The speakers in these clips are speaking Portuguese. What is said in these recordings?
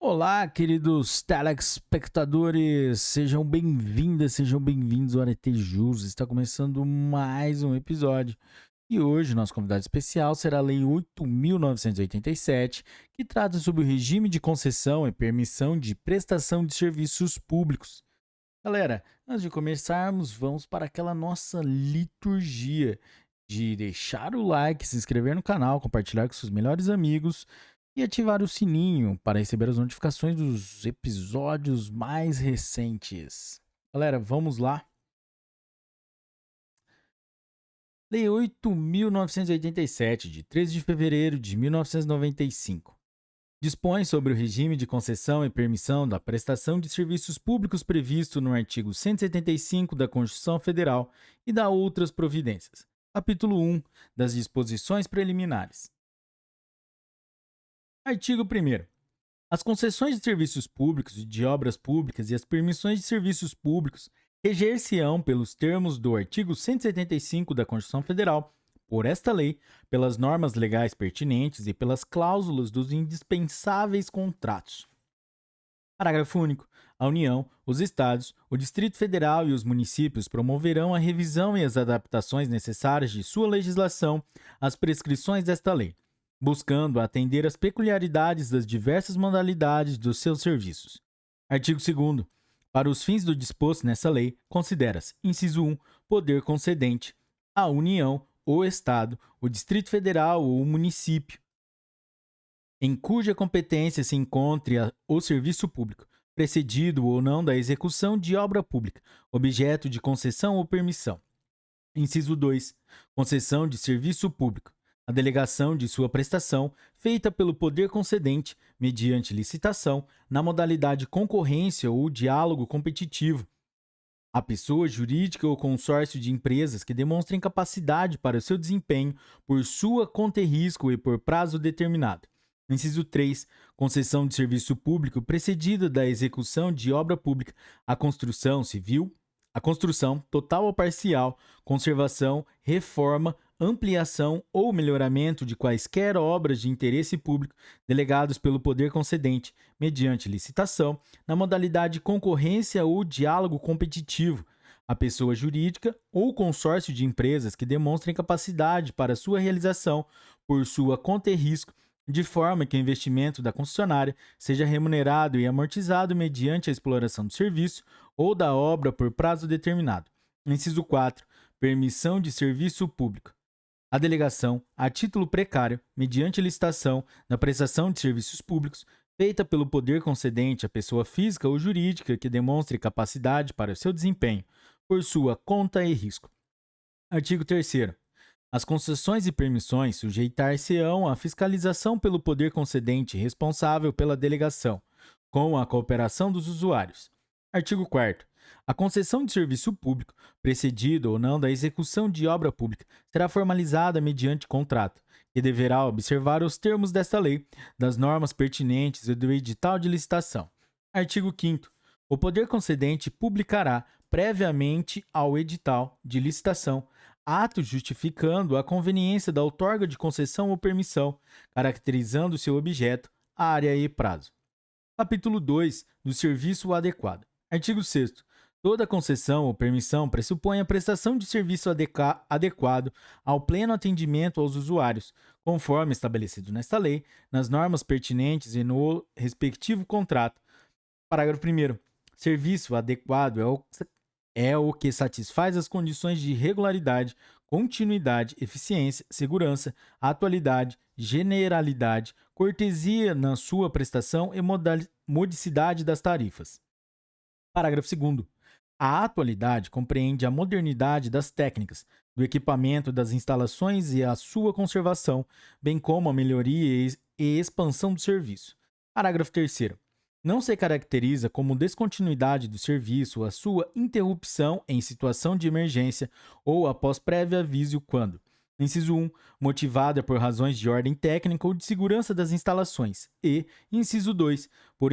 Olá, queridos telespectadores, sejam bem-vindas, sejam bem-vindos ao Arete Jus. Está começando mais um episódio. E hoje, nosso convidado especial será a Lei 8.987, que trata sobre o regime de concessão e permissão de prestação de serviços públicos. Galera, antes de começarmos, vamos para aquela nossa liturgia de deixar o like, se inscrever no canal, compartilhar com seus melhores amigos e ativar o sininho para receber as notificações dos episódios mais recentes. Galera, vamos lá. Lei 8.987, de 13 de fevereiro de 1995. Dispõe sobre o regime de concessão e permissão da prestação de serviços públicos previsto no artigo 175 da Constituição Federal e dá outras providências. Capítulo 1 das disposições preliminares. Artigo 1º. As concessões de serviços públicos e de obras públicas e as permissões de serviços públicos reger-se-ão pelos termos do artigo 175 da Constituição Federal, por esta lei, pelas normas legais pertinentes e pelas cláusulas dos indispensáveis contratos. Parágrafo único. A União, os Estados, o Distrito Federal e os municípios promoverão a revisão e as adaptações necessárias de sua legislação às prescrições desta lei, buscando atender às peculiaridades das diversas modalidades dos seus serviços. Artigo 2º. Para os fins do disposto nessa lei, considera-se, inciso 1, poder concedente, a União, o Estado, o Distrito Federal ou o município, em cuja competência se encontre o serviço público, precedido ou não da execução de obra pública, objeto de concessão ou permissão. Inciso 2. Concessão de serviço público. A delegação de sua prestação, feita pelo poder concedente, mediante licitação, na modalidade concorrência ou diálogo competitivo, a pessoa jurídica ou consórcio de empresas que demonstrem capacidade para o seu desempenho por sua conta e risco e por prazo determinado. Inciso 3. Concessão de serviço público precedida da execução de obra pública, a construção civil, a construção, total ou parcial, conservação, reforma, ampliação ou melhoramento de quaisquer obras de interesse público delegados pelo poder concedente, mediante licitação, na modalidade concorrência ou diálogo competitivo, a pessoa jurídica ou consórcio de empresas que demonstrem capacidade para sua realização por sua conta e risco, de forma que o investimento da concessionária seja remunerado e amortizado mediante a exploração do serviço ou da obra por prazo determinado. Inciso 4. Permissão de serviço público. A delegação, a título precário, mediante licitação, na prestação de serviços públicos, feita pelo poder concedente à pessoa física ou jurídica que demonstre capacidade para o seu desempenho, por sua conta e risco. Artigo 3º. As concessões e permissões sujeitar-se-ão à fiscalização pelo poder concedente responsável pela delegação, com a cooperação dos usuários. Artigo 4º. A concessão de serviço público, precedida ou não da execução de obra pública, será formalizada mediante contrato, que deverá observar os termos desta lei, das normas pertinentes e do edital de licitação. Artigo 5º. O poder concedente publicará, previamente ao edital de licitação, ato justificando a conveniência da outorga de concessão ou permissão, caracterizando seu objeto, área e prazo. Capítulo 2 do serviço adequado. Artigo 6º. Toda concessão ou permissão pressupõe a prestação de serviço adequado ao pleno atendimento aos usuários, conforme estabelecido nesta lei, nas normas pertinentes e no respectivo contrato. Parágrafo 1º. Serviço adequado é o que satisfaz as condições de regularidade, continuidade, eficiência, segurança, atualidade, generalidade, cortesia na sua prestação e modicidade das tarifas. Parágrafo 2º. A atualidade compreende a modernidade das técnicas, do equipamento das instalações e a sua conservação, bem como a melhoria e expansão do serviço. Parágrafo 3º. Não se caracteriza como descontinuidade do serviço a sua interrupção em situação de emergência ou após prévio aviso quando: inciso 1, motivada por razões de ordem técnica ou de segurança das instalações e, inciso 2, por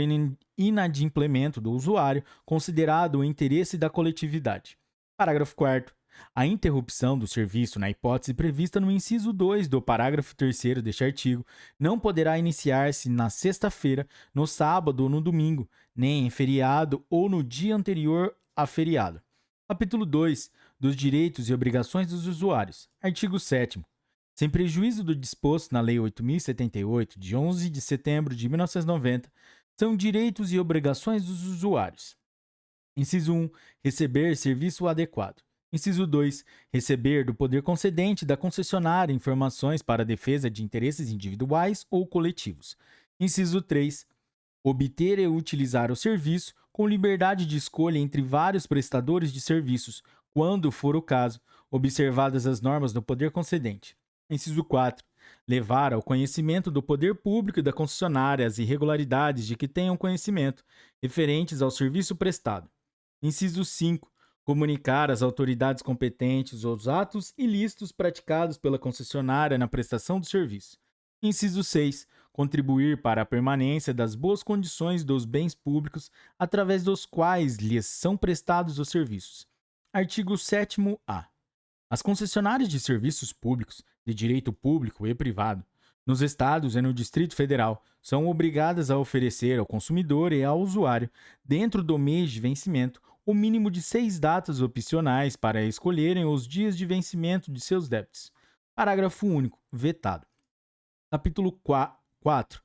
inadimplemento do usuário, considerado o interesse da coletividade. Parágrafo 4º. A interrupção do serviço, na hipótese prevista no inciso 2 do parágrafo 3º deste artigo, não poderá iniciar-se na sexta-feira, no sábado ou no domingo, nem em feriado ou no dia anterior a feriado. Capítulo 2. Dos direitos e obrigações dos usuários. Artigo 7º. Sem prejuízo do disposto na Lei 8.078, de 11 de setembro de 1990, são direitos e obrigações dos usuários. Inciso 1. Receber serviço adequado. Inciso 2. Receber do poder concedente da concessionária informações para a defesa de interesses individuais ou coletivos. Inciso 3. Obter e utilizar o serviço com liberdade de escolha entre vários prestadores de serviços, quando for o caso, observadas as normas do poder concedente. Inciso 4. Levar ao conhecimento do poder público e da concessionária as irregularidades de que tenham conhecimento, referentes ao serviço prestado. Inciso 5. Comunicar às autoridades competentes os atos ilícitos praticados pela concessionária na prestação do serviço. Inciso 6. Contribuir para a permanência das boas condições dos bens públicos através dos quais lhes são prestados os serviços. Artigo 7º-A. As concessionárias de serviços públicos, de direito público e privado, nos Estados e no Distrito Federal, são obrigadas a oferecer ao consumidor e ao usuário, dentro do mês de vencimento, o mínimo de 6 datas opcionais para escolherem os dias de vencimento de seus débitos. Parágrafo único. Vetado. Capítulo 4.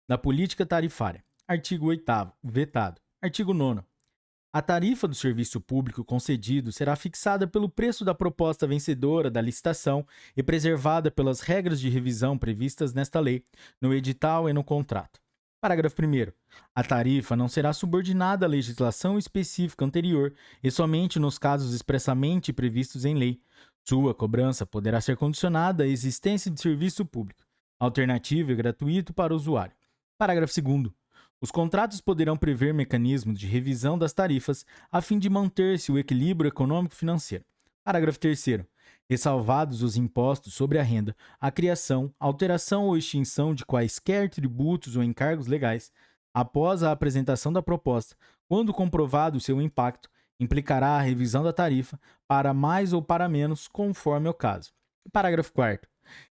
Da política tarifária. Artigo 8º. Vetado. Artigo 9º. A tarifa do serviço público concedido será fixada pelo preço da proposta vencedora da licitação e preservada pelas regras de revisão previstas nesta lei, no edital e no contrato. Parágrafo 1º. A tarifa não será subordinada à legislação específica anterior e somente nos casos expressamente previstos em lei. Sua cobrança poderá ser condicionada à existência de serviço público, alternativo e gratuito para o usuário. Parágrafo 2º. Os contratos poderão prever mecanismos de revisão das tarifas a fim de manter-se o equilíbrio econômico-financeiro. Parágrafo 3º. Ressalvados os impostos sobre a renda, a criação, alteração ou extinção de quaisquer tributos ou encargos legais, após a apresentação da proposta, quando comprovado seu impacto, implicará a revisão da tarifa para mais ou para menos, conforme o caso. Parágrafo 4º.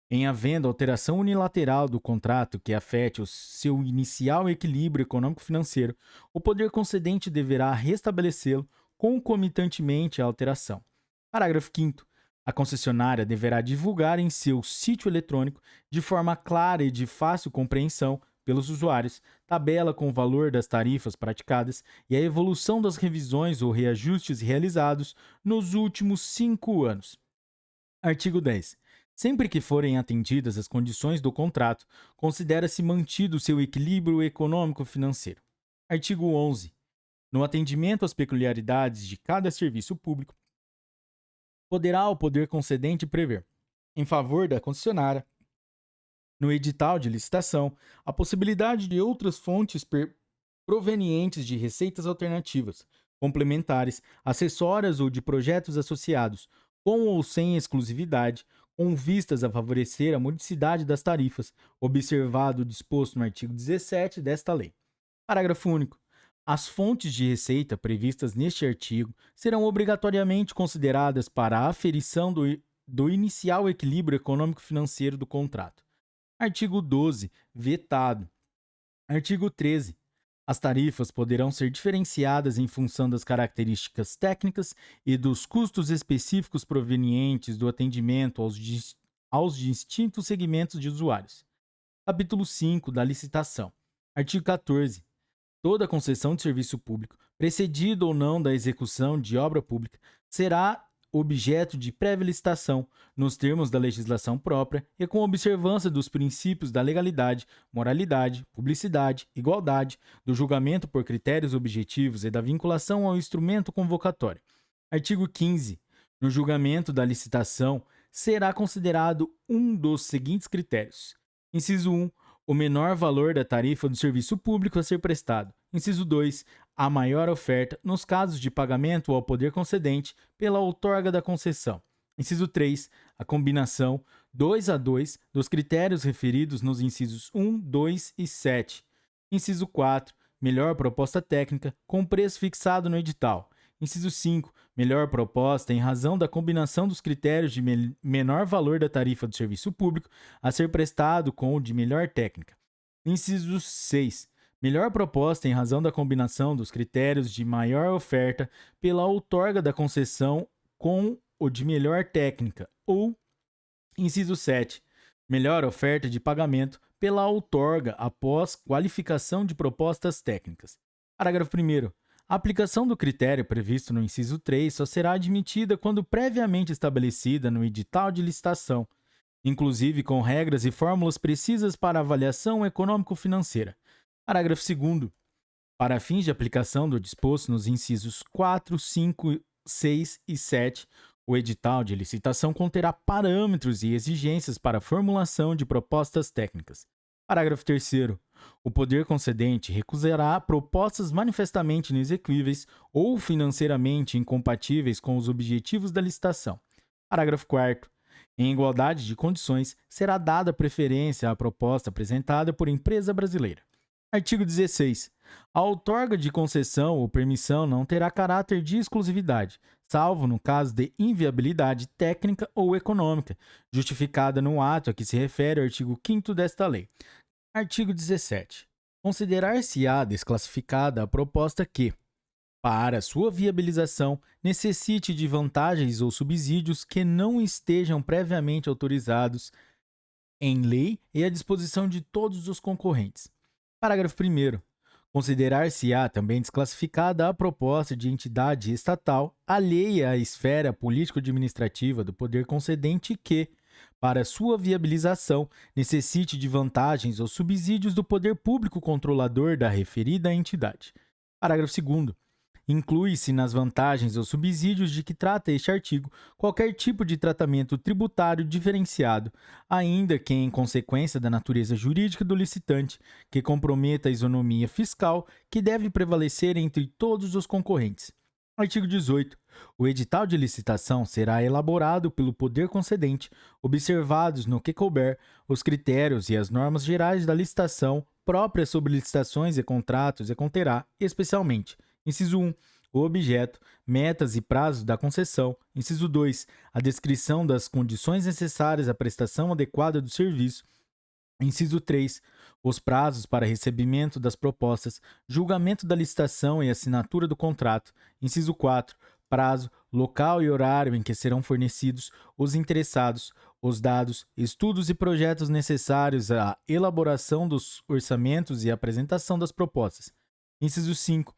Em havendo alteração unilateral do contrato que afete o seu inicial equilíbrio econômico-financeiro, o poder concedente deverá restabelecê-lo concomitantemente à alteração. Parágrafo 5º. A concessionária deverá divulgar em seu sítio eletrônico, de forma clara e de fácil compreensão pelos usuários, tabela com o valor das tarifas praticadas e a evolução das revisões ou reajustes realizados nos últimos 5 anos. Artigo 10. Sempre que forem atendidas as condições do contrato, considera-se mantido seu equilíbrio econômico-financeiro. Artigo 11. No atendimento às peculiaridades de cada serviço público, poderá o poder concedente prever, em favor da concessionária, no edital de licitação, a possibilidade de outras fontes provenientes de receitas alternativas, complementares, acessórias ou de projetos associados, com ou sem exclusividade, com vistas a favorecer a modicidade das tarifas, observado o disposto no artigo 17 desta lei. Parágrafo único. As fontes de receita previstas neste artigo serão obrigatoriamente consideradas para a aferição do inicial equilíbrio econômico-financeiro do contrato. Artigo 12. Vetado. Artigo 13. As tarifas poderão ser diferenciadas em função das características técnicas e dos custos específicos provenientes do atendimento aos distintos segmentos de usuários. Capítulo 5 da licitação. Artigo 14. Toda concessão de serviço público, precedida ou não da execução de obra pública, será objeto de prévia licitação, nos termos da legislação própria e com observância dos princípios da legalidade, moralidade, publicidade, igualdade, do julgamento por critérios objetivos e da vinculação ao instrumento convocatório. Artigo 15. No julgamento da licitação, será considerado um dos seguintes critérios. Inciso 1. O menor valor da tarifa do serviço público a ser prestado. Inciso 2. A maior oferta nos casos de pagamento ao poder concedente pela outorga da concessão. Inciso 3. A combinação 2-a-2 dos critérios referidos nos incisos 1, 2 e 7. Inciso 4. Melhor proposta técnica com preço fixado no edital. Inciso 5. Melhor proposta em razão da combinação dos critérios de menor valor da tarifa do serviço público a ser prestado com o de melhor técnica. Inciso 6. Melhor proposta em razão da combinação dos critérios de maior oferta pela outorga da concessão com o de melhor técnica. Ou, inciso 7. Melhor oferta de pagamento pela outorga após qualificação de propostas técnicas. Parágrafo 1º. A aplicação do critério previsto no inciso 3 só será admitida quando previamente estabelecida no edital de licitação, inclusive com regras e fórmulas precisas para avaliação econômico-financeira. Parágrafo 2º. Para fins de aplicação do disposto nos incisos 4, 5, 6 e 7, o edital de licitação conterá parâmetros e exigências para a formulação de propostas técnicas. Parágrafo 3º. O poder concedente recusará propostas manifestamente inexequíveis ou financeiramente incompatíveis com os objetivos da licitação. Parágrafo 4º. Em igualdade de condições, será dada preferência à proposta apresentada por empresa brasileira. Artigo 16. A outorga de concessão ou permissão não terá caráter de exclusividade, salvo no caso de inviabilidade técnica ou econômica, justificada no ato a que se refere o artigo 5º desta lei. Artigo 17. Considerar-se-á desclassificada a proposta que, para sua viabilização, necessite de vantagens ou subsídios que não estejam previamente autorizados em lei e à disposição de todos os concorrentes. Parágrafo 1º. Considerar-se-á também desclassificada a proposta de entidade estatal alheia à esfera político-administrativa do poder concedente que, para sua viabilização, necessite de vantagens ou subsídios do poder público controlador da referida entidade. Parágrafo 2º. Inclui-se nas vantagens ou subsídios de que trata este artigo qualquer tipo de tratamento tributário diferenciado, ainda que em consequência da natureza jurídica do licitante, que comprometa a isonomia fiscal que deve prevalecer entre todos os concorrentes. Artigo 18. O edital de licitação será elaborado pelo poder concedente, observados no que couber os critérios e as normas gerais da licitação próprias sobre licitações e contratos e conterá, especialmente, inciso 1, o objeto, metas e prazos da concessão. Inciso 2, a descrição das condições necessárias à prestação adequada do serviço. Inciso 3, os prazos para recebimento das propostas, julgamento da licitação e assinatura do contrato. Inciso 4, prazo, local e horário em que serão fornecidos os interessados, os dados, estudos e projetos necessários à elaboração dos orçamentos e apresentação das propostas. Inciso 5,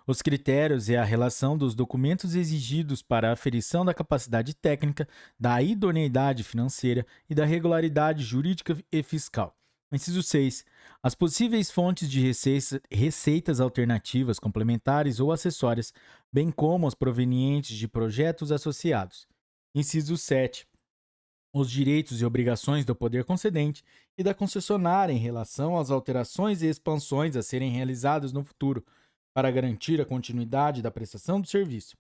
os critérios e a relação dos documentos exigidos para a aferição da capacidade técnica, da idoneidade financeira e da regularidade jurídica e fiscal. Inciso 6. As possíveis fontes de receitas alternativas, complementares ou acessórias, bem como as provenientes de projetos associados. Inciso 7. Os direitos e obrigações do poder concedente e da concessionária em relação às alterações e expansões a serem realizadas no futuro, para garantir a continuidade da prestação do serviço.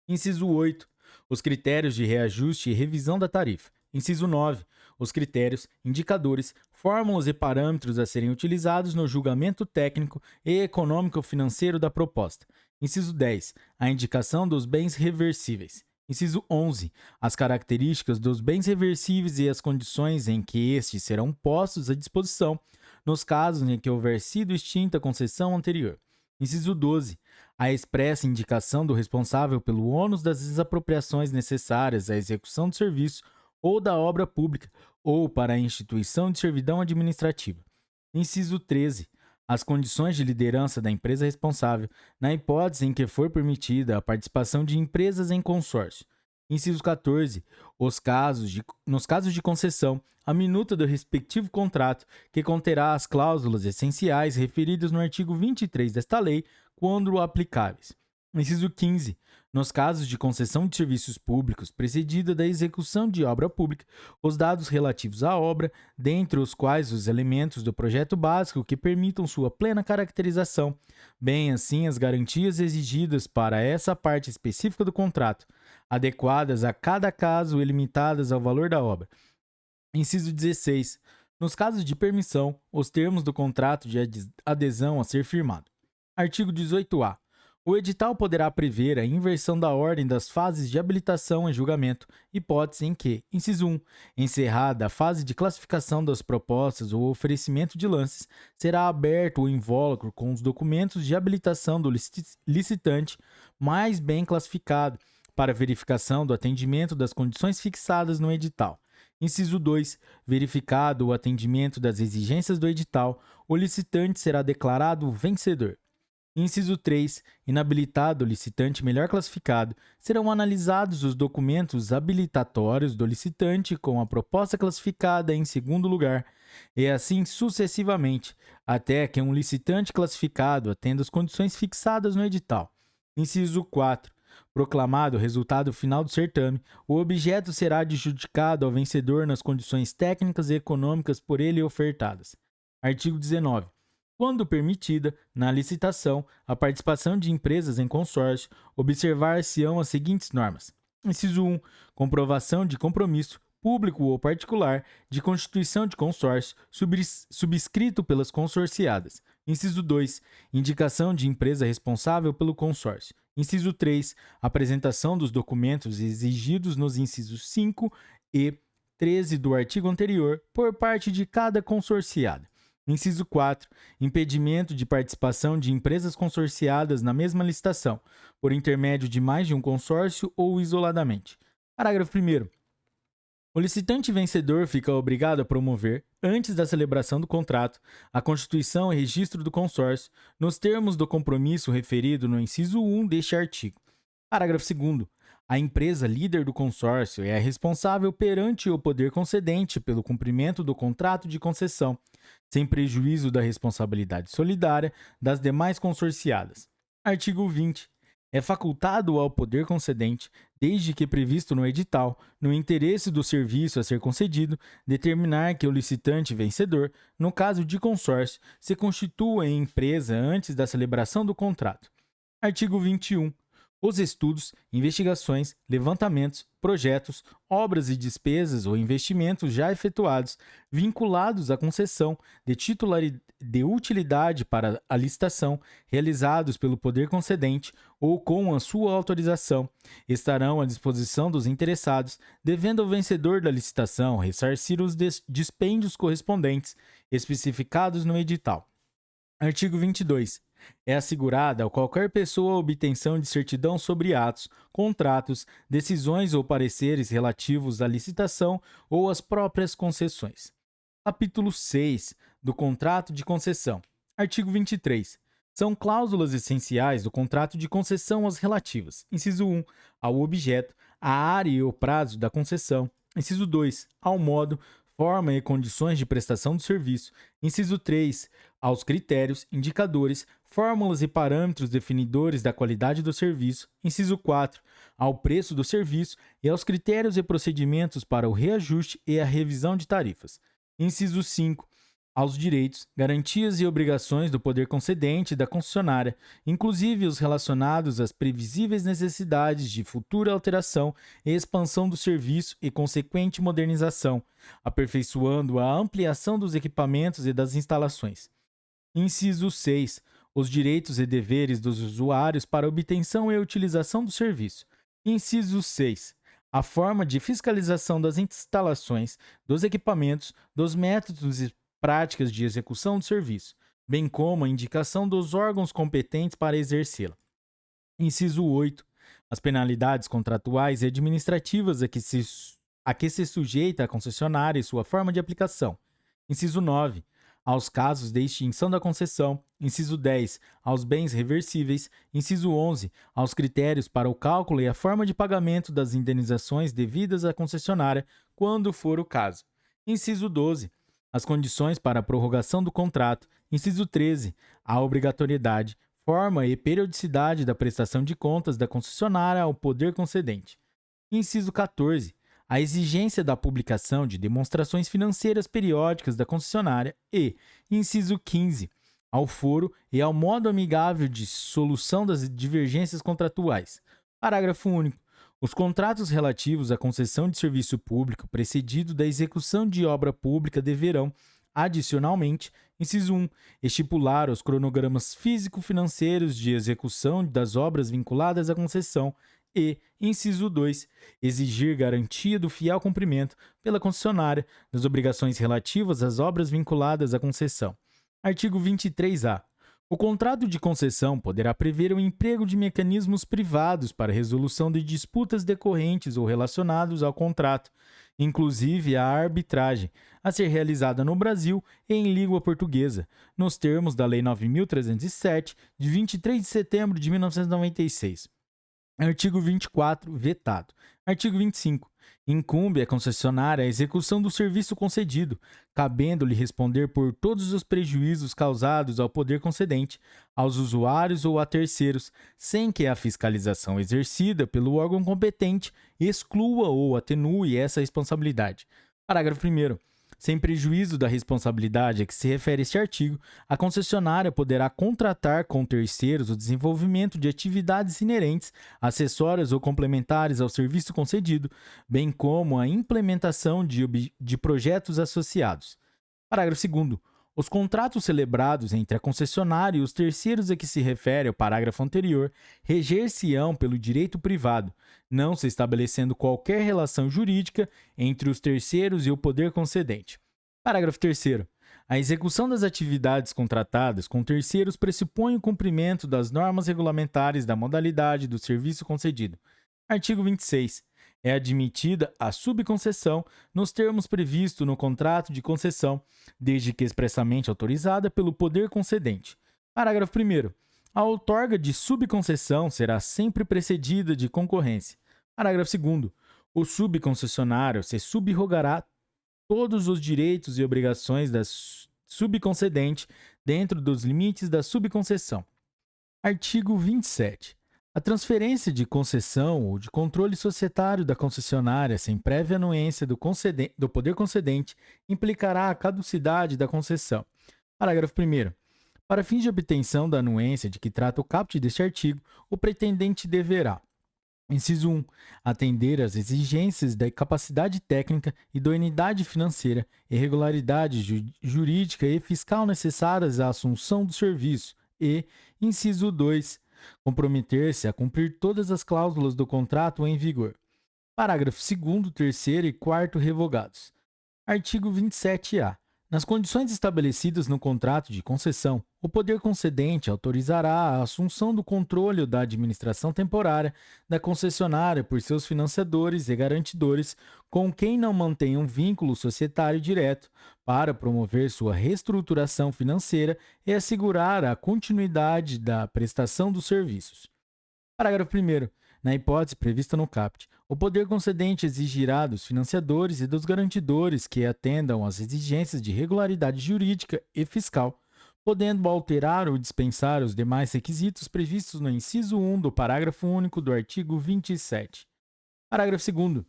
Inciso 8. Os critérios de reajuste e revisão da tarifa. Inciso 9. Os critérios, indicadores, fórmulas e parâmetros a serem utilizados no julgamento técnico e econômico-financeiro da proposta. Inciso 10. A indicação dos bens reversíveis. Inciso 11. As características dos bens reversíveis e as condições em que estes serão postos à disposição, nos casos em que houver sido extinta a concessão anterior. Inciso 12. A expressa indicação do responsável pelo ônus das desapropriações necessárias à execução do serviço ou da obra pública ou para a instituição de servidão administrativa. Inciso 13. As condições de liderança da empresa responsável, na hipótese em que for permitida a participação de empresas em consórcio. Inciso 14. Nos casos de concessão, a minuta do respectivo contrato, que conterá as cláusulas essenciais referidas no artigo 23 desta lei, quando aplicáveis. Inciso 15. Nos casos de concessão de serviços públicos precedida da execução de obra pública, os dados relativos à obra, dentre os quais os elementos do projeto básico que permitam sua plena caracterização, bem assim as garantias exigidas para essa parte específica do contrato, adequadas a cada caso e limitadas ao valor da obra. Inciso 16. Nos casos de permissão, os termos do contrato de adesão a ser firmado. Artigo 18-A. O edital poderá prever a inversão da ordem das fases de habilitação e julgamento, hipótese em que, inciso 1, encerrada a fase de classificação das propostas ou oferecimento de lances, será aberto o invólucro com os documentos de habilitação do licitante mais bem classificado para verificação do atendimento das condições fixadas no edital. Inciso 2. Verificado o atendimento das exigências do edital, o licitante será declarado vencedor. Inciso 3. Inabilitado o licitante melhor classificado, serão analisados os documentos habilitatórios do licitante com a proposta classificada em segundo lugar, e assim sucessivamente, até que um licitante classificado atenda as condições fixadas no edital. Inciso 4. Proclamado o resultado final do certame, o objeto será adjudicado ao vencedor nas condições técnicas e econômicas por ele ofertadas. Artigo 19. Quando permitida, na licitação, a participação de empresas em consórcio, observar-se-ão as seguintes normas. Inciso 1. Comprovação de compromisso, público ou particular, de constituição de consórcio, subscrito pelas consorciadas. Inciso 2. Indicação de empresa responsável pelo consórcio. Inciso 3. Apresentação dos documentos exigidos nos incisos 5 e 13 do artigo anterior por parte de cada consorciada. Inciso 4. Impedimento de participação de empresas consorciadas na mesma licitação, por intermédio de mais de um consórcio ou isoladamente. Parágrafo 1º. O licitante vencedor fica obrigado a promover, antes da celebração do contrato, a constituição e registro do consórcio, nos termos do compromisso referido no inciso 1 deste artigo. Parágrafo 2º. A empresa líder do consórcio é a responsável perante o poder concedente pelo cumprimento do contrato de concessão, sem prejuízo da responsabilidade solidária das demais consorciadas. Artigo 20. É facultado ao poder concedente, desde que previsto no edital, no interesse do serviço a ser concedido, determinar que o licitante vencedor, no caso de consórcio, se constitua em empresa antes da celebração do contrato. Artigo 21. Os estudos, investigações, levantamentos, projetos, obras e despesas ou investimentos já efetuados, vinculados à concessão de utilidade para a licitação, realizados pelo poder concedente ou com a sua autorização, estarão à disposição dos interessados, devendo o vencedor da licitação ressarcir os dispêndios correspondentes, especificados no edital. Artigo 22. É assegurada a qualquer pessoa a obtenção de certidão sobre atos, contratos, decisões ou pareceres relativos à licitação ou às próprias concessões. Capítulo 6 do Contrato de Concessão. Artigo 23. São cláusulas essenciais do contrato de concessão as relativas. Inciso 1. Ao objeto, à área e ao prazo da concessão. Inciso 2. Ao modo, forma e condições de prestação do serviço. Inciso 3. Aos critérios, indicadores, fórmulas e parâmetros definidores da qualidade do serviço. Inciso 4. Ao preço do serviço e aos critérios e procedimentos para o reajuste e a revisão de tarifas. Inciso 5. Aos direitos, garantias e obrigações do poder concedente e da concessionária, inclusive os relacionados às previsíveis necessidades de futura alteração e expansão do serviço e consequente modernização, aperfeiçoando a ampliação dos equipamentos e das instalações. Inciso 6. Os direitos e deveres dos usuários para obtenção e utilização do serviço. Inciso 6. A forma de fiscalização das instalações, dos equipamentos, dos métodos e práticas de execução do serviço, bem como a indicação dos órgãos competentes para exercê-la. Inciso 8. As penalidades contratuais e administrativas a que se sujeita a concessionária e sua forma de aplicação. Inciso 9. Aos casos de extinção da concessão. Inciso 10. Aos bens reversíveis. Inciso 11. Aos critérios para o cálculo e a forma de pagamento das indenizações devidas à concessionária, quando for o caso. Inciso 12. As condições para a prorrogação do contrato. Inciso 13. A obrigatoriedade, forma e periodicidade da prestação de contas da concessionária ao poder concedente. Inciso 14. A exigência da publicação de demonstrações financeiras periódicas da concessionária e, inciso 15, ao foro e ao modo amigável de solução das divergências contratuais. Parágrafo único. Os contratos relativos à concessão de serviço público precedido da execução de obra pública deverão, Adicionalmente, inciso 1, estipular os cronogramas físico-financeiros de execução das obras vinculadas à concessão e, inciso 2, exigir garantia do fiel cumprimento pela concessionária das obrigações relativas às obras vinculadas à concessão. Artigo 23-A. O contrato de concessão poderá prever o emprego de mecanismos privados para resolução de disputas decorrentes ou relacionados ao contrato, inclusive a arbitragem, a ser realizada no Brasil e em língua portuguesa, nos termos da Lei 9.307, de 23 de setembro de 1996. Artigo 24, vetado. Artigo 25. Incumbe à concessionária a execução do serviço concedido, cabendo-lhe responder por todos os prejuízos causados ao poder concedente, aos usuários ou a terceiros, sem que a fiscalização exercida pelo órgão competente exclua ou atenue essa responsabilidade. Parágrafo 1º. Sem prejuízo da responsabilidade a que se refere este artigo, a concessionária poderá contratar com terceiros o desenvolvimento de atividades inerentes, acessórias ou complementares ao serviço concedido, bem como a implementação de projetos associados. Parágrafo 2º. Os contratos celebrados entre a concessionária e os terceiros a que se refere o parágrafo anterior reger-se-ão pelo direito privado, não se estabelecendo qualquer relação jurídica entre os terceiros e o poder concedente. Parágrafo 3º. A execução das atividades contratadas com terceiros pressupõe o cumprimento das normas regulamentares da modalidade do serviço concedido. Artigo 26. É admitida a subconcessão nos termos previstos no contrato de concessão, desde que expressamente autorizada pelo poder concedente. Parágrafo 1º. A outorga de subconcessão será sempre precedida de concorrência. Parágrafo 2º. O subconcessionário se subrogará todos os direitos e obrigações da subconcedente dentro dos limites da subconcessão. Artigo 27. A transferência de concessão ou de controle societário da concessionária sem prévia anuência do poder concedente implicará a caducidade da concessão. Parágrafo 1º. Para fins de obtenção da anuência de que trata o caput deste artigo, o pretendente deverá: inciso 1. Atender às exigências da capacidade técnica, idoneidade financeira e regularidade jurídica e fiscal necessárias à assunção do serviço e, inciso 2. Comprometer-se a cumprir todas as cláusulas do contrato em vigor. Parágrafo 2º, 3º e 4º revogados. Artigo 27-A. Nas condições estabelecidas no contrato de concessão, o poder concedente autorizará a assunção do controle ou da administração temporária da concessionária por seus financiadores e garantidores com quem não mantenha um vínculo societário direto, para promover sua reestruturação financeira e assegurar a continuidade da prestação dos serviços. Parágrafo 1º. Na hipótese prevista no caput, o poder concedente exigirá dos financiadores e dos garantidores que atendam às exigências de regularidade jurídica e fiscal, podendo alterar ou dispensar os demais requisitos previstos no inciso 1 do parágrafo único do artigo 27. Parágrafo 2º.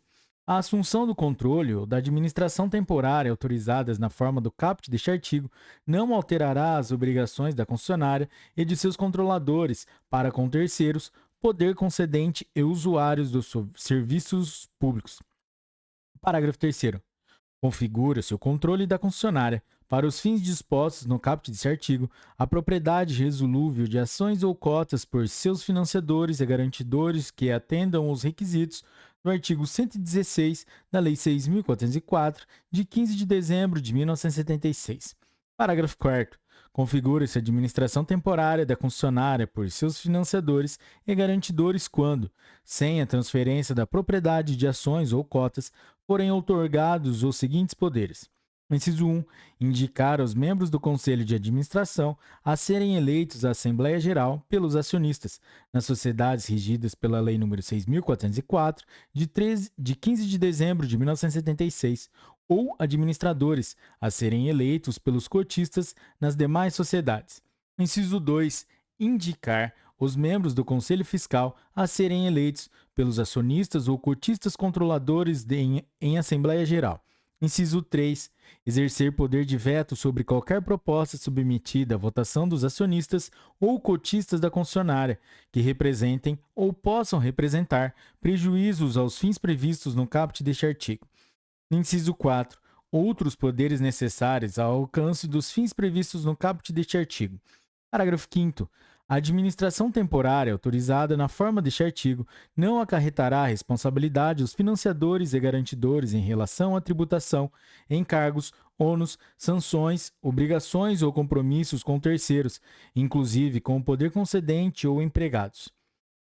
A assunção do controle ou da administração temporária autorizadas na forma do caput deste artigo não alterará as obrigações da concessionária e de seus controladores para com terceiros, poder concedente e usuários dos serviços públicos. Parágrafo 3º. Configura-se o controle da concessionária, para os fins dispostos no caput deste artigo, a propriedade resolúvel de ações ou cotas por seus financiadores e garantidores que atendam os requisitos do artigo 116 da Lei 6.404, de 15 de dezembro de 1976. Parágrafo 4º. Configura-se a administração temporária da concessionária por seus financiadores e garantidores quando, sem a transferência da propriedade de ações ou cotas, forem outorgados os seguintes poderes. Inciso 1. Indicar aos membros do Conselho de Administração a serem eleitos à Assembleia Geral pelos acionistas, nas sociedades regidas pela Lei nº 6.404, de 15 de dezembro de 1976, ou administradores a serem eleitos pelos cotistas nas demais sociedades. Inciso 2. Indicar os membros do Conselho Fiscal a serem eleitos pelos acionistas ou cotistas controladores em Assembleia Geral. Inciso 3. Exercer poder de veto sobre qualquer proposta submetida à votação dos acionistas ou cotistas da concessionária que representem ou possam representar prejuízos aos fins previstos no caput deste artigo. Inciso 4. outros poderes necessários ao alcance dos fins previstos no caput deste artigo. Parágrafo 5º. A administração temporária autorizada na forma deste artigo não acarretará responsabilidade aos financiadores e garantidores em relação à tributação, encargos, ônus, sanções, obrigações ou compromissos com terceiros, inclusive com o poder concedente ou empregados.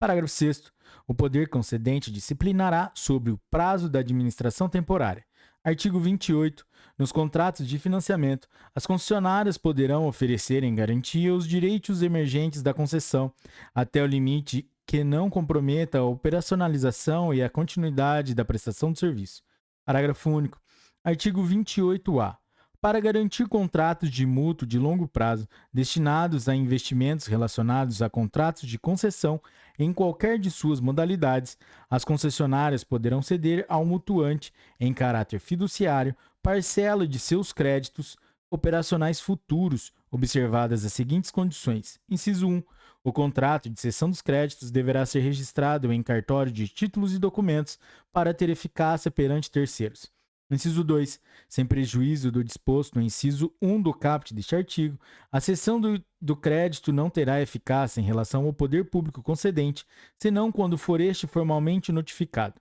Parágrafo 6º. O poder concedente disciplinará sobre o prazo da administração temporária. Artigo 28. Nos contratos de financiamento, as concessionárias poderão oferecer em garantia os direitos emergentes da concessão, até o limite que não comprometa a operacionalização e a continuidade da prestação do serviço. Parágrafo único. Artigo 28-A. Para garantir contratos de mútuo de longo prazo destinados a investimentos relacionados a contratos de concessão em qualquer de suas modalidades, as concessionárias poderão ceder ao mutuante, em caráter fiduciário, parcela de seus créditos operacionais futuros, observadas as seguintes condições. Inciso 1. O contrato de cessão dos créditos deverá ser registrado em cartório de títulos e documentos para ter eficácia perante terceiros. Inciso 2. Sem prejuízo do disposto no inciso 1 do caput deste artigo, a cessão do crédito não terá eficácia em relação ao poder público concedente, senão quando for este formalmente notificado.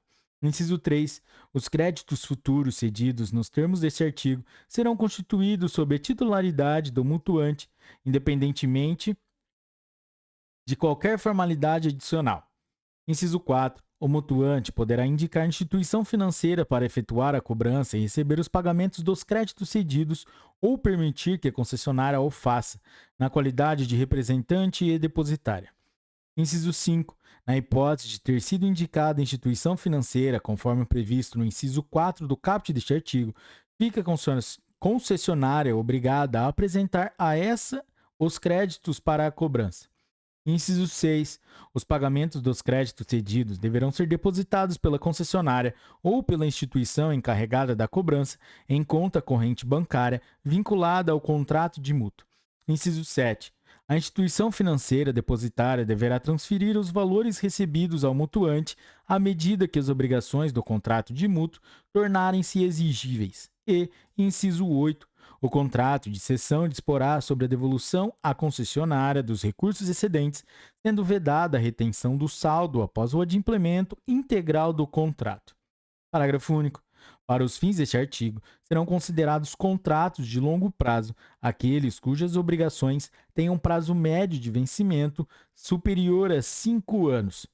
Inciso 3. Os créditos futuros cedidos nos termos deste artigo serão constituídos sob a titularidade do mutuante, independentemente de qualquer formalidade adicional. Inciso 4. O mutuante poderá indicar instituição financeira para efetuar a cobrança e receber os pagamentos dos créditos cedidos ou permitir que a concessionária o faça, na qualidade de representante e depositária. Inciso 5. Na hipótese de ter sido indicada a instituição financeira, conforme previsto no inciso 4 do caput deste artigo, fica a concessionária obrigada a apresentar a essa os créditos para a cobrança. Inciso 6. Os pagamentos dos créditos cedidos deverão ser depositados pela concessionária ou pela instituição encarregada da cobrança em conta corrente bancária vinculada ao contrato de mútuo. Inciso 7. A instituição financeira depositária deverá transferir os valores recebidos ao mutuante à medida que as obrigações do contrato de mútuo tornarem-se exigíveis. E, inciso 8. O contrato de cessão disporá sobre a devolução à concessionária dos recursos excedentes, sendo vedada a retenção do saldo após o adimplemento integral do contrato. Parágrafo único. Para os fins deste artigo, serão considerados contratos de longo prazo aqueles cujas obrigações tenham prazo médio de vencimento superior a 5 anos.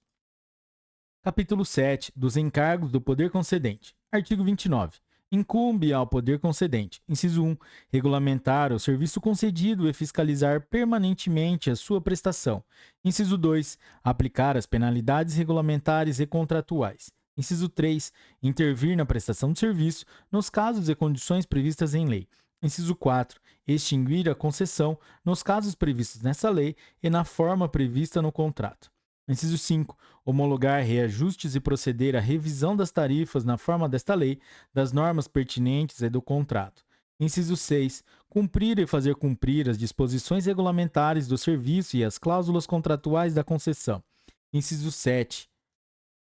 Capítulo 7. Dos encargos do poder concedente. Artigo 29. Incumbe ao poder concedente, inciso 1, regulamentar o serviço concedido e fiscalizar permanentemente a sua prestação. Inciso 2, aplicar as penalidades regulamentares e contratuais. Inciso 3, intervir na prestação de serviço nos casos e condições previstas em lei. Inciso 4, extinguir a concessão nos casos previstos nessa lei e na forma prevista no contrato. Inciso 5. Homologar reajustes e proceder à revisão das tarifas na forma desta lei, das normas pertinentes e do contrato. Inciso 6. Cumprir e fazer cumprir as disposições regulamentares do serviço e as cláusulas contratuais da concessão. Inciso 7.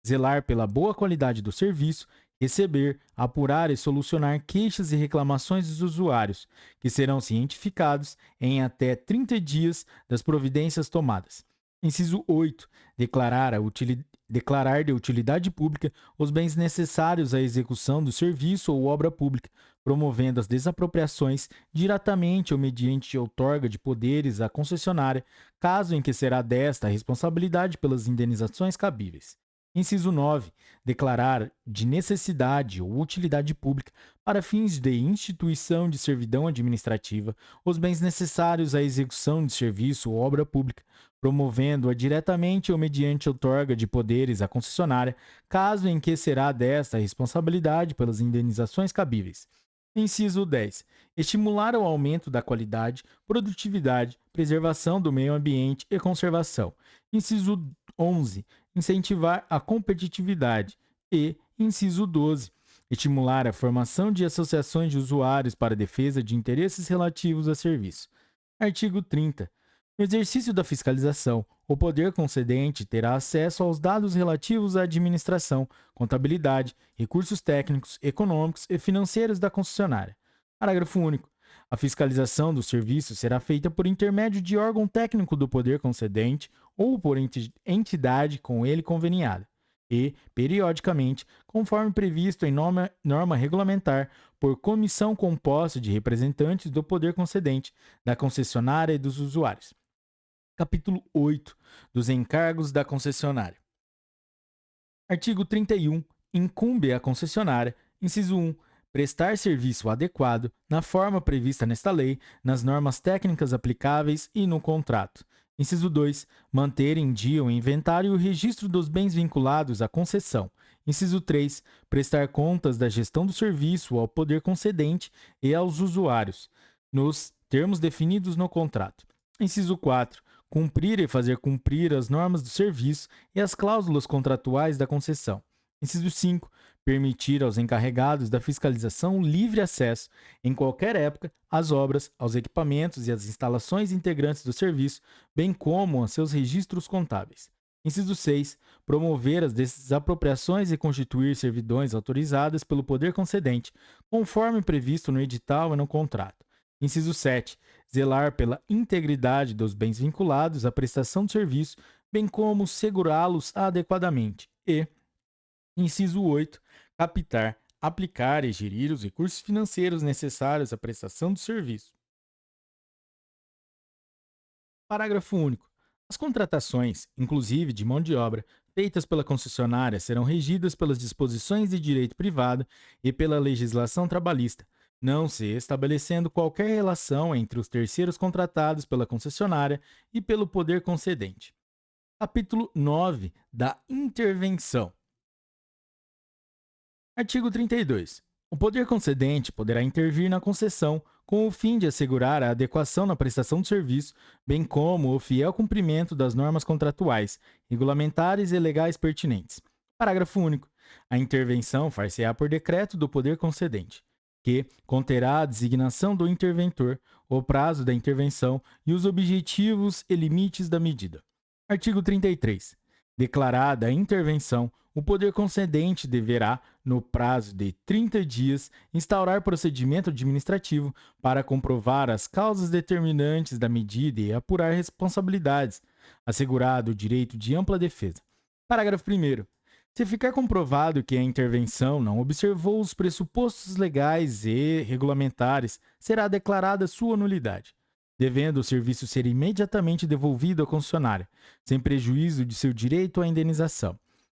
Zelar pela boa qualidade do serviço, receber, apurar e solucionar queixas e reclamações dos usuários, que serão cientificados em até 30 dias das providências tomadas. Inciso 8. Declarar de utilidade pública os bens necessários à execução do serviço ou obra pública, promovendo as desapropriações diretamente ou mediante outorga de poderes à concessionária, caso em que será desta a responsabilidade pelas indenizações cabíveis. Inciso 9. Declarar de necessidade ou utilidade pública, para fins de instituição de servidão administrativa, os bens necessários à execução de serviço ou obra pública, promovendo-a diretamente ou mediante outorga de poderes à concessionária, caso em que será desta a responsabilidade pelas indenizações cabíveis. Inciso 10. Estimular o aumento da qualidade, produtividade, preservação do meio ambiente e conservação. Inciso 11. Incentivar a competitividade. E, inciso 12. Estimular a formação de associações de usuários para a defesa de interesses relativos a serviço. Artigo 30. No exercício da fiscalização, o poder concedente terá acesso aos dados relativos à administração, contabilidade, recursos técnicos, econômicos e financeiros da concessionária. Parágrafo único. A fiscalização do serviço será feita por intermédio de órgão técnico do poder concedente ou por entidade com ele conveniada e, periodicamente, conforme previsto em norma regulamentar, por comissão composta de representantes do poder concedente, da concessionária e dos usuários. Capítulo 8 dos encargos da concessionária. Artigo 31. Incumbe à concessionária, inciso 1, prestar serviço adequado, na forma prevista nesta lei, nas normas técnicas aplicáveis e no contrato. Inciso 2. Manter em dia o inventário e o registro dos bens vinculados à concessão. Inciso 3. Prestar contas da gestão do serviço ao poder concedente e aos usuários, nos termos definidos no contrato. Inciso 4. Cumprir e fazer cumprir as normas do serviço e as cláusulas contratuais da concessão. Inciso 5. Permitir aos encarregados da fiscalização livre acesso, em qualquer época, às obras, aos equipamentos e às instalações integrantes do serviço, bem como a seus registros contábeis. Inciso 6. Promover as desapropriações e constituir servidões autorizadas pelo poder concedente, conforme previsto no edital e no contrato. Inciso 7. Zelar pela integridade dos bens vinculados à prestação de serviço, bem como segurá-los adequadamente. E, inciso 8. Captar, aplicar e gerir os recursos financeiros necessários à prestação do serviço. Parágrafo único. As contratações, inclusive de mão de obra, feitas pela concessionária serão regidas pelas disposições de direito privado e pela legislação trabalhista, não se estabelecendo qualquer relação entre os terceiros contratados pela concessionária e pelo poder concedente. Capítulo 9 da intervenção. Artigo 32. O poder concedente poderá intervir na concessão com o fim de assegurar a adequação na prestação do serviço, bem como o fiel cumprimento das normas contratuais, regulamentares e legais pertinentes. Parágrafo único. A intervenção far-se-á por decreto do poder concedente, que conterá a designação do interventor, o prazo da intervenção e os objetivos e limites da medida. Artigo 33. Declarada a intervenção, o poder concedente deverá, no prazo de 30 dias, instaurar procedimento administrativo para comprovar as causas determinantes da medida e apurar responsabilidades, assegurado o direito de ampla defesa. Parágrafo 1º. Se ficar comprovado que a intervenção não observou os pressupostos legais e regulamentares, será declarada sua nulidade, devendo o serviço ser imediatamente devolvido à concessionária, sem prejuízo de seu direito à indenização.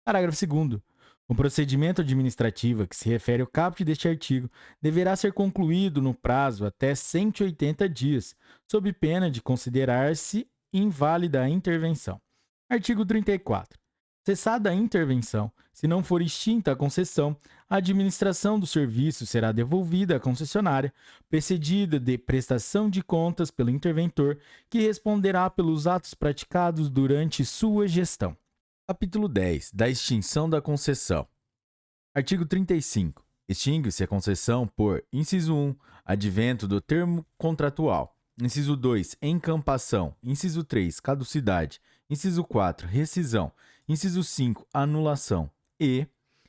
Parágrafo 2º. O procedimento administrativo a que se refere o caput deste artigo deverá ser concluído no prazo até 180 dias, sob pena de considerar-se inválida a intervenção. Artigo 34. Cessada a intervenção, se não for extinta a concessão, a administração do serviço será devolvida à concessionária, precedida de prestação de contas pelo interventor, que responderá pelos atos praticados durante sua gestão. Capítulo 10 da extinção da concessão. Artigo 35. Extingue-se a concessão por, inciso 1, advento do termo contratual. Inciso 2, encampação. Inciso 3, caducidade. Inciso 4, rescisão. Inciso 5, anulação. E,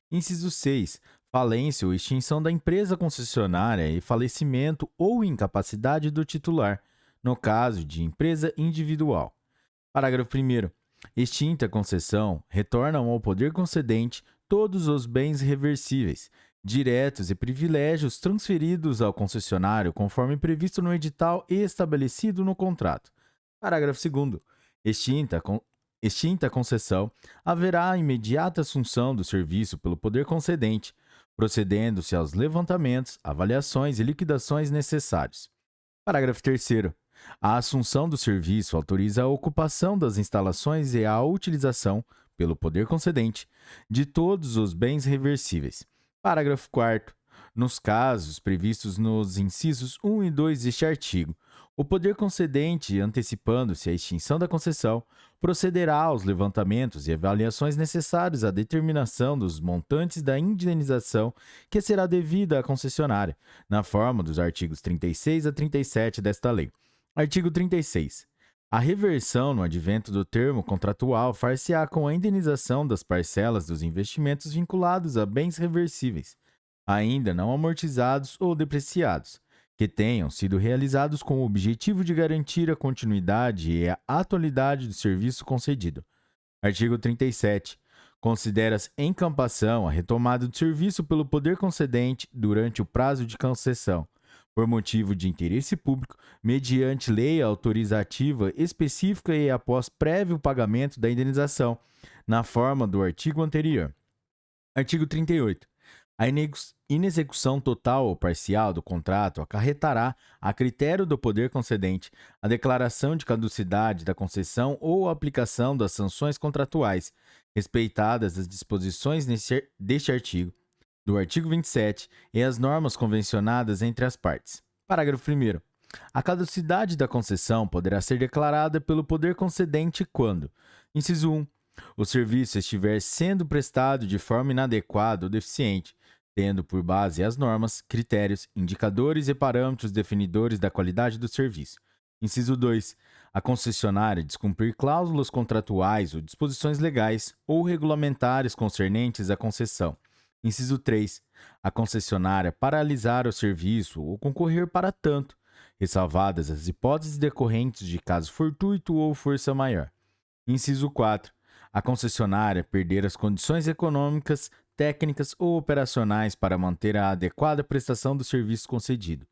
inciso 6, falência ou extinção da empresa concessionária e falecimento ou incapacidade do titular, no caso de empresa individual. Parágrafo 1º. Extinta a concessão, retornam ao poder concedente todos os bens reversíveis, diretos e privilégios transferidos ao concessionário conforme previsto no edital e estabelecido no contrato. Parágrafo 2º. Extinta a concessão, haverá a imediata assunção do serviço pelo poder concedente, procedendo-se aos levantamentos, avaliações e liquidações necessários. Parágrafo 3º. A assunção do serviço autoriza a ocupação das instalações e a utilização, pelo poder concedente, de todos os bens reversíveis. Parágrafo 4º. Nos casos previstos nos incisos 1 e 2 deste artigo, o poder concedente, antecipando-se à extinção da concessão, procederá aos levantamentos e avaliações necessários à determinação dos montantes da indenização que será devida à concessionária, na forma dos artigos 36 a 37 desta lei. Artigo 36. A reversão no advento do termo contratual far-se-á com a indenização das parcelas dos investimentos vinculados a bens reversíveis, ainda não amortizados ou depreciados, que tenham sido realizados com o objetivo de garantir a continuidade e a atualidade do serviço concedido. Artigo 37. Considera-se encampação a retomada do serviço pelo poder concedente durante o prazo de concessão, por motivo de interesse público, mediante lei autorizativa específica e após prévio pagamento da indenização, na forma do artigo anterior. Artigo 38. A inexecução total ou parcial do contrato acarretará, a critério do poder concedente, a declaração de caducidade da concessão ou a aplicação das sanções contratuais, respeitadas as disposições deste artigo, do artigo 27 e as normas convencionadas entre as partes. Parágrafo 1º. A caducidade da concessão poderá ser declarada pelo poder concedente quando: inciso 1. O serviço estiver sendo prestado de forma inadequada ou deficiente, tendo por base as normas, critérios, indicadores e parâmetros definidores da qualidade do serviço. Inciso 2. A concessionária descumprir cláusulas contratuais ou disposições legais ou regulamentares concernentes à concessão. Inciso 3. A concessionária paralisar o serviço ou concorrer para tanto, ressalvadas as hipóteses decorrentes de caso fortuito ou força maior. Inciso 4. A concessionária perder as condições econômicas, técnicas ou operacionais para manter a adequada prestação do serviço concedido.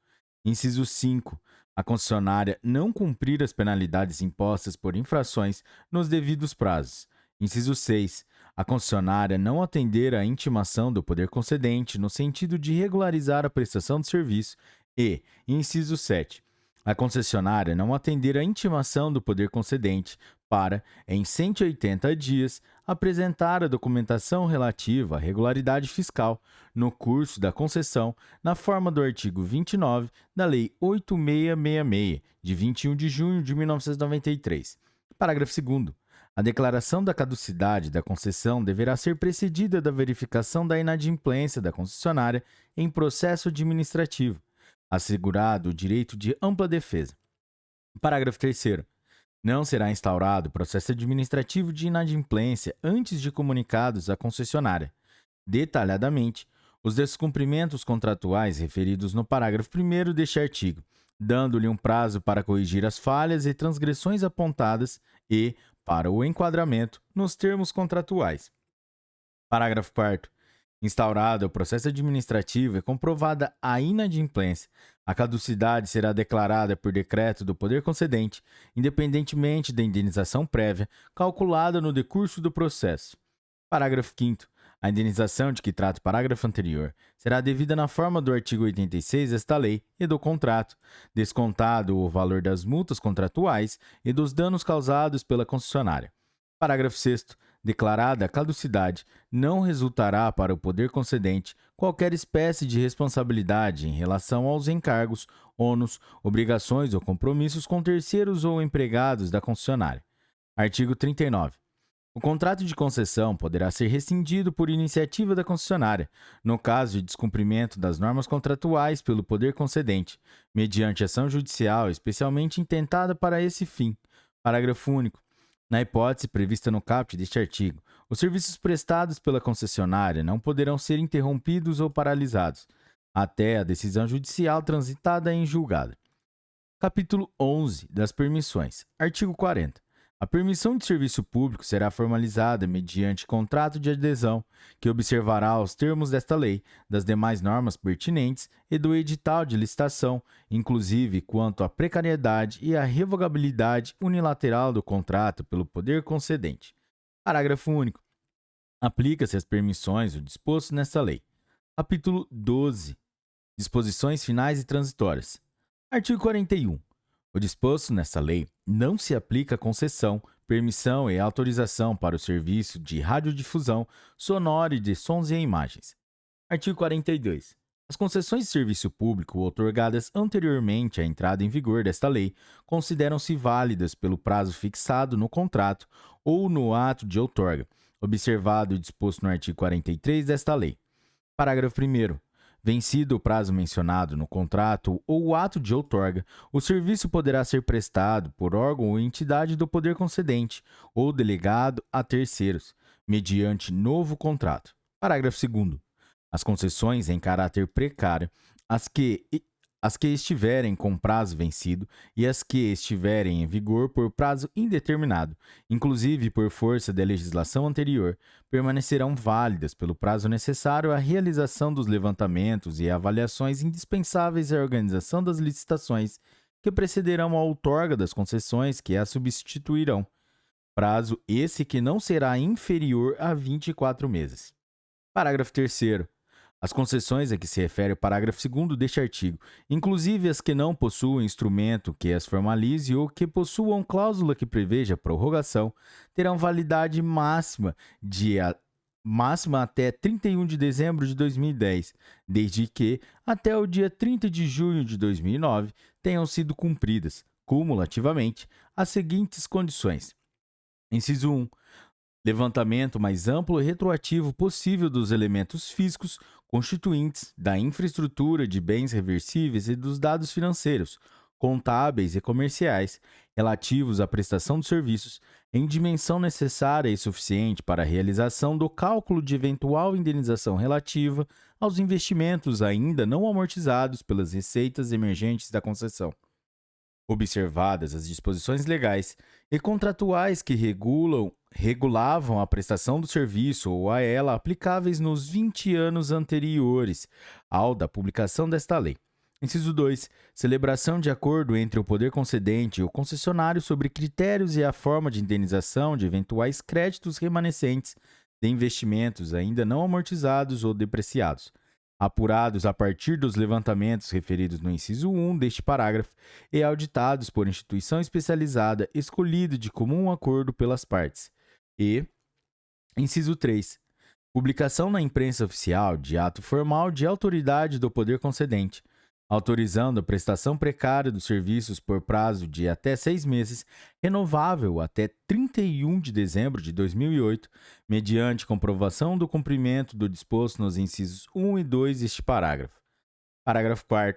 Inciso 5. A concessionária não cumprir as penalidades impostas por infrações nos devidos prazos. Inciso 6. A concessionária não atender à intimação do poder concedente no sentido de regularizar a prestação do serviço e, inciso 7. A concessionária não atender à intimação do poder concedente para, em 180 dias, apresentar a documentação relativa à regularidade fiscal no curso da concessão, na forma do artigo 29 da Lei 8666, de 21 de junho de 1993. Parágrafo 2º. A declaração da caducidade da concessão deverá ser precedida da verificação da inadimplência da concessionária em processo administrativo, assegurado o direito de ampla defesa. Parágrafo 3º. Não será instaurado processo administrativo de inadimplência antes de comunicados à concessionária, detalhadamente, os descumprimentos contratuais referidos no parágrafo 1º deste artigo, dando-lhe um prazo para corrigir as falhas e transgressões apontadas e, para o enquadramento, nos termos contratuais. Parágrafo 4º. Instaurado o processo administrativo e comprovada a inadimplência, a caducidade será declarada por decreto do poder concedente, independentemente da indenização prévia, calculada no decurso do processo. Parágrafo 5º. A indenização de que trata o parágrafo anterior será devida na forma do artigo 86 desta lei e do contrato, descontado o valor das multas contratuais e dos danos causados pela concessionária. Parágrafo 6º. Declarada a caducidade, não resultará para o poder concedente qualquer espécie de responsabilidade em relação aos encargos, ônus, obrigações ou compromissos com terceiros ou empregados da concessionária. Artigo 39. O contrato de concessão poderá ser rescindido por iniciativa da concessionária, no caso de descumprimento das normas contratuais pelo poder concedente, mediante ação judicial especialmente intentada para esse fim. Parágrafo único. Na hipótese prevista no caput deste artigo, os serviços prestados pela concessionária não poderão ser interrompidos ou paralisados, até a decisão judicial transitada em julgado. Capítulo 11 das permissões. Artigo 40. A permissão de serviço público será formalizada mediante contrato de adesão, que observará os termos desta lei, das demais normas pertinentes e do edital de licitação, inclusive quanto à precariedade e à revogabilidade unilateral do contrato pelo poder concedente. Parágrafo único. Aplica-se às permissões o disposto nesta lei. Capítulo 12. Disposições finais e transitórias. Artigo 41. O disposto nesta lei não se aplica a concessão, permissão e autorização para o serviço de radiodifusão sonora e de sons e imagens. Artigo 42. As concessões de serviço público outorgadas anteriormente à entrada em vigor desta lei consideram-se válidas pelo prazo fixado no contrato ou no ato de outorga, observado o disposto no artigo 43 desta lei. Parágrafo 1º. Vencido o prazo mencionado no contrato ou o ato de outorga, o serviço poderá ser prestado por órgão ou entidade do poder concedente ou delegado a terceiros, mediante novo contrato. Parágrafo 2º. As concessões em caráter precário, as que, as que estiverem com prazo vencido e as que estiverem em vigor por prazo indeterminado, inclusive por força da legislação anterior, permanecerão válidas pelo prazo necessário à realização dos levantamentos e avaliações indispensáveis à organização das licitações que precederão a outorga das concessões que as substituirão. Prazo esse que não será inferior a 24 meses. Parágrafo 3º. As concessões a que se refere o parágrafo 2º deste artigo, inclusive as que não possuam instrumento que as formalize ou que possuam cláusula que preveja prorrogação, terão validade máxima até 31 de dezembro de 2010, desde que, até o dia 30 de junho de 2009, tenham sido cumpridas, cumulativamente, as seguintes condições. Inciso 1. Levantamento mais amplo e retroativo possível dos elementos físicos constituintes da infraestrutura de bens reversíveis e dos dados financeiros, contábeis e comerciais relativos à prestação de serviços em dimensão necessária e suficiente para a realização do cálculo de eventual indenização relativa aos investimentos ainda não amortizados pelas receitas emergentes da concessão. Observadas as disposições legais e contratuais que regulavam a prestação do serviço ou a ela aplicáveis nos 20 anos anteriores ao da publicação desta lei. Inciso 2. Celebração de acordo entre o poder concedente e o concessionário sobre critérios e a forma de indenização de eventuais créditos remanescentes de investimentos ainda não amortizados ou depreciados, apurados a partir dos levantamentos referidos no inciso 1 deste parágrafo e auditados por instituição especializada escolhida de comum acordo pelas partes. E, inciso 3, publicação na imprensa oficial de ato formal de autoridade do poder concedente, autorizando a prestação precária dos serviços por prazo de até 6 meses, renovável até 31 de dezembro de 2008, mediante comprovação do cumprimento do disposto nos incisos 1 e 2 deste parágrafo. Parágrafo 4º.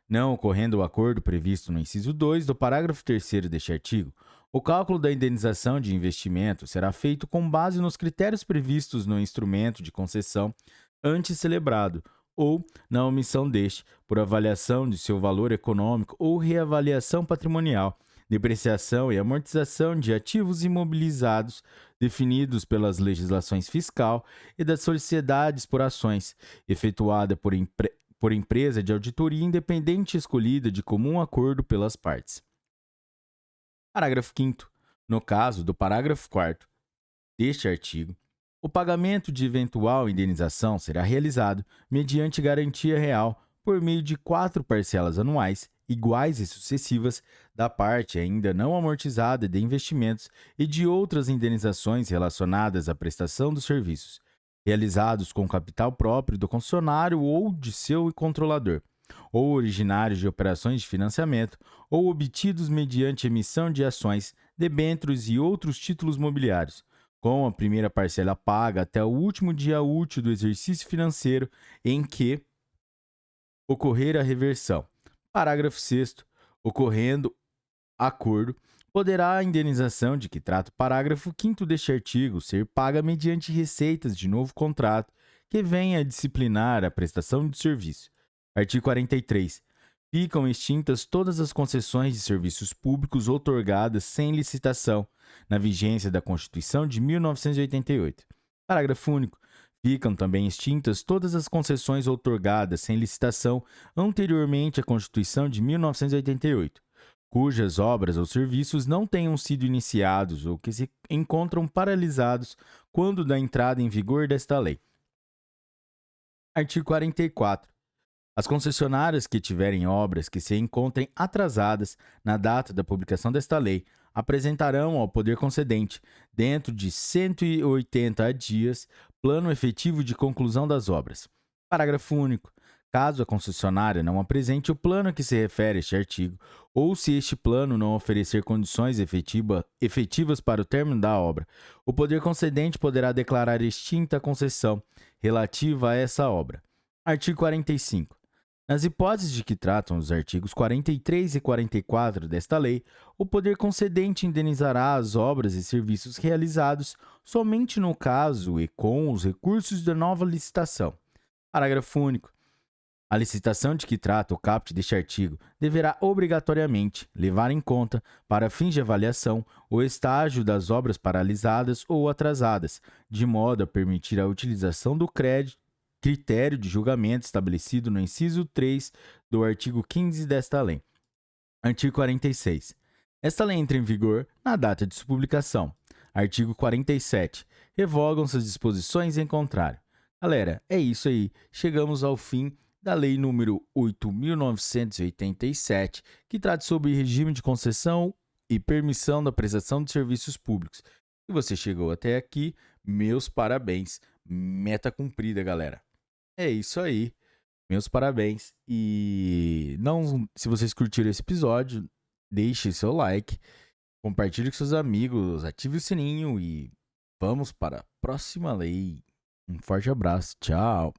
Não ocorrendo o acordo previsto no inciso 2 do parágrafo 3º deste artigo, o cálculo da indenização de investimento será feito com base nos critérios previstos no instrumento de concessão antes celebrado, ou na omissão deste, por avaliação de seu valor econômico ou reavaliação patrimonial, depreciação e amortização de ativos imobilizados definidos pelas legislações fiscal e das sociedades por ações, efetuada por empresa de auditoria independente escolhida de comum acordo pelas partes. Parágrafo 5º. No caso do parágrafo 4º deste artigo, o pagamento de eventual indenização será realizado mediante garantia real por meio de 4 parcelas anuais, iguais e sucessivas, da parte ainda não amortizada de investimentos e de outras indenizações relacionadas à prestação dos serviços, realizados com capital próprio do concessionário ou de seu controlador, ou originários de operações de financiamento, ou obtidos mediante emissão de ações, debêntures e outros títulos mobiliários, com a primeira parcela paga até o último dia útil do exercício financeiro em que ocorrer a reversão. Parágrafo 6º. Ocorrendo acordo, poderá a indenização de que trata o parágrafo 5º deste artigo ser paga mediante receitas de novo contrato que venha a disciplinar a prestação de serviço. Artigo 43. Ficam extintas todas as concessões de serviços públicos outorgadas sem licitação, na vigência da Constituição de 1988. Parágrafo único. Ficam também extintas todas as concessões outorgadas sem licitação anteriormente à Constituição de 1988, cujas obras ou serviços não tenham sido iniciados ou que se encontram paralisados quando da entrada em vigor desta lei. Artigo 44. As concessionárias que tiverem obras que se encontrem atrasadas na data da publicação desta lei apresentarão ao poder concedente, dentro de 180 dias, plano efetivo de conclusão das obras. Parágrafo único. Caso a concessionária não apresente o plano a que se refere este artigo, ou se este plano não oferecer condições efetivas para o término da obra, o poder concedente poderá declarar extinta a concessão relativa a essa obra. Artigo 45. Nas hipóteses de que tratam os artigos 43 e 44 desta lei, o poder concedente indenizará as obras e serviços realizados somente no caso e com os recursos da nova licitação. Parágrafo único. A licitação de que trata o caput deste artigo deverá obrigatoriamente levar em conta, para fins de avaliação, o estágio das obras paralisadas ou atrasadas, de modo a permitir a utilização do critério de julgamento estabelecido no inciso 3 do artigo 15 desta lei. Artigo 46. Esta lei entra em vigor na data de sua publicação. Artigo 47. Revogam-se as disposições em contrário. Galera, é isso aí. Chegamos ao fim da Lei número 8.987, que trata sobre regime de concessão e permissão da prestação de serviços públicos. Se você chegou até aqui, meus parabéns. Meta cumprida, galera. É isso aí. Meus parabéns. E não, se vocês curtiram esse episódio, deixe seu like, compartilhe com seus amigos, ative o sininho e vamos para a próxima lei. Um forte abraço. Tchau.